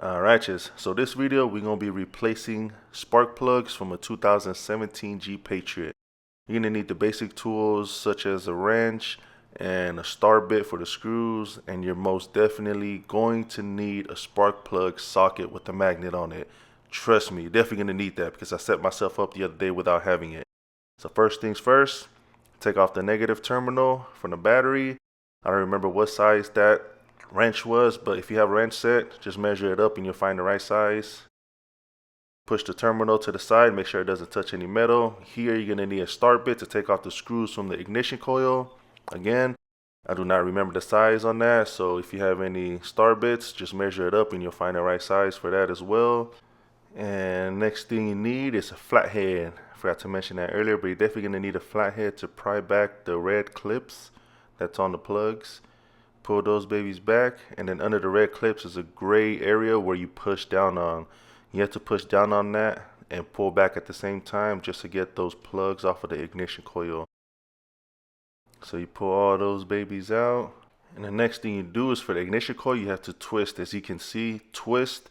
Alright, so this video we're going to be replacing spark plugs from a 2017 Jeep Patriot. You're going to need the basic tools such as a wrench and a star bit for the screws, and you're most definitely going to need a spark plug socket with a magnet on it. Trust me, you're definitely going to need that because I set myself up the other day without having it. So first things first, take off the negative terminal from the battery. I don't remember what size that wrench was, but if you have a wrench set, just measure it up and you'll find the right size. Push the terminal to the side, make sure it doesn't touch any metal. Here you're going to need a start bit to take off the screws from the ignition coil. Again, I do not remember the size on that, so if you have any star bits, just measure it up and you'll find the right size for that as well. And next thing you need is a flathead. I forgot to mention that earlier, but you're definitely going to need a flathead to pry back the red clips that's on the plugs. Pull those babies back, and then under the red clips is a gray area where you push down on. You have to push down on that and pull back at the same time just to get those plugs off of the ignition coil. So you pull all those babies out, and the next thing you do is for the ignition coil you have to twist. As you can see, twist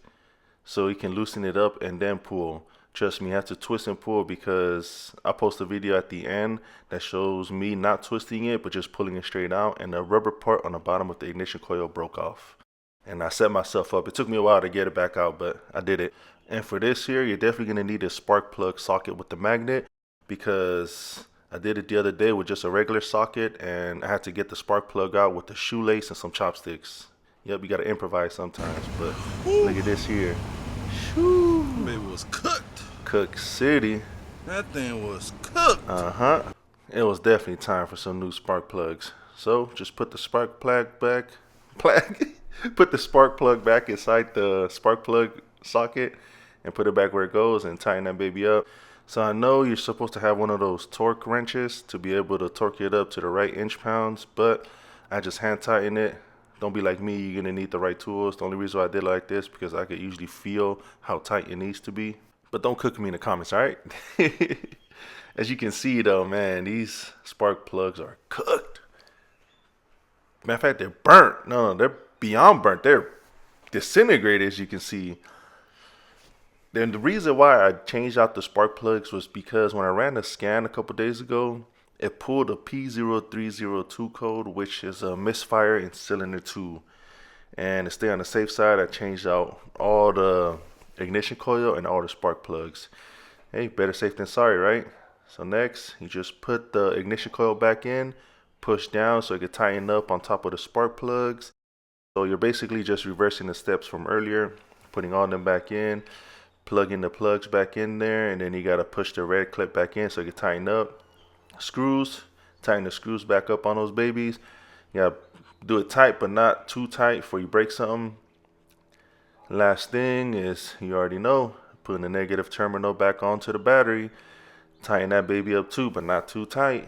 so you can loosen it up and then pull. Trust me, you have to twist and pull because I post a video at the end that shows me not twisting it but just pulling it straight out, and the rubber part on the bottom of the ignition coil broke off. And I set myself up. It took me a while to get it back out, but I did it. And for this here, you're definitely going to need a spark plug socket with the magnet because I did it the other day with just a regular socket and I had to get the spark plug out with the shoelace and some chopsticks. Yep, you got to improvise sometimes, but look at this here. Shoo. Baby was cooked. Cook City. That thing was cooked. It was definitely time for some new spark plugs. So just put the spark plug back. Put the spark plug back inside the spark plug socket and put it back where it goes and tighten that baby up. So I know you're supposed to have one of those torque wrenches to be able to torque it up to the right inch pounds, but I just hand tighten it. Don't be like me, you're gonna need the right tools. The only reason why I did it like this because I could usually feel how tight it needs to be. But don't cook me in the comments, alright? As you can see though, man, these spark plugs are cooked. Matter of fact, they're burnt. No, they're beyond burnt. They're disintegrated, as you can see. Then the reason why I changed out the spark plugs was because when I ran the scan a couple days ago, it pulled a P0302 code, which is a misfire in cylinder 2. And to stay on the safe side, I changed out all the ignition coil and all the spark plugs. Hey, better safe than sorry, right? So next, you just put the ignition coil back in, push down so it can tighten up on top of the spark plugs. So you're basically just reversing the steps from earlier, putting all them back in, plugging the plugs back in there, and then you gotta push the red clip back in so it can tighten up. Screws, tighten the screws back up on those babies. You gotta do it tight but not too tight before you break something. Last thing is, you already know, putting the negative terminal back onto the battery. Tighten that baby up too, but not too tight.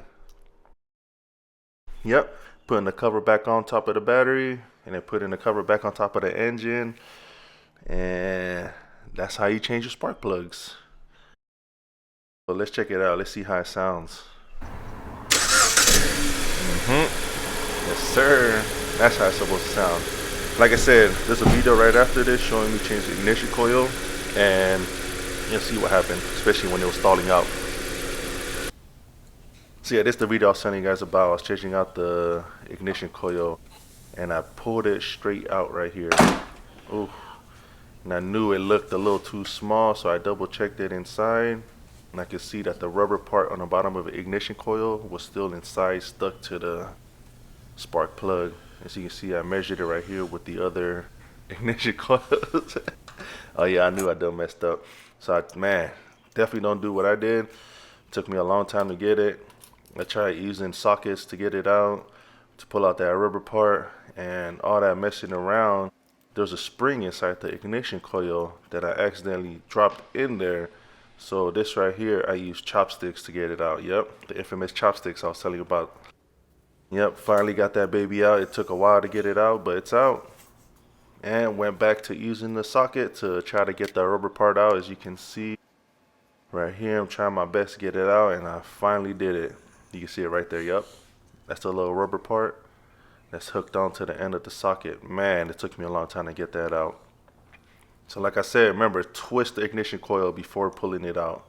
Yep, putting the cover back on top of the battery, and then putting the cover back on top of the engine. And that's how you change your spark plugs. So let's check it out. Let's see how it sounds. Yes, sir. That's how it's supposed to sound. Like I said, there's a video right after this showing me change the ignition coil, and you'll see what happened, especially when it was stalling out. So yeah, this is the video I was telling you guys about. I was changing out the ignition coil, and I pulled it straight out right here. Ooh. And I knew it looked a little too small, so I double checked it inside, and I could see that the rubber part on the bottom of the ignition coil was still inside, stuck to the spark plug. As you can see, I measured it right here with the other ignition coils. Oh yeah, I knew I done messed up. So man, definitely don't do what I did. It took me a long time to get it. I tried using sockets to get it out, to pull out that rubber part, and all that messing around. There's a spring inside the ignition coil that I accidentally dropped in there. So this right here, I used chopsticks to get it out. Yep, the infamous chopsticks I was telling you about. Yep, finally got that baby out. It took a while to get it out, but it's out. And went back to using the socket to try to get the rubber part out. As you can see right here, I'm trying my best to get it out, and I finally did it. You can see it right there. Yep, that's the little rubber part that's hooked onto the end of the socket. Man, it took me a long time to get that out. So like I said, remember, twist the ignition coil before pulling it out,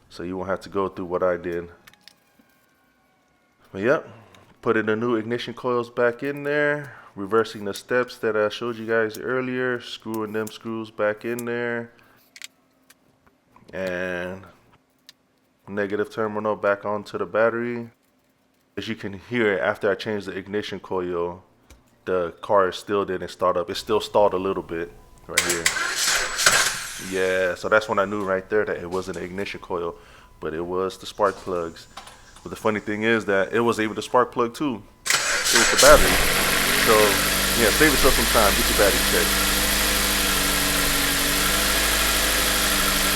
so you won't have to go through what I did. But yep, putting the new ignition coils back in there, reversing the steps that I showed you guys earlier, screwing them screws back in there, and negative terminal back onto the battery. As you can hear, after I changed the ignition coil, the car still didn't start up. It still stalled a little bit right here. Yeah, so that's when I knew right there that it wasn't an ignition coil, but it was the spark plugs. But the funny thing is that it was even the spark plug too. It was the battery. So yeah, save yourself some time, get your battery checked.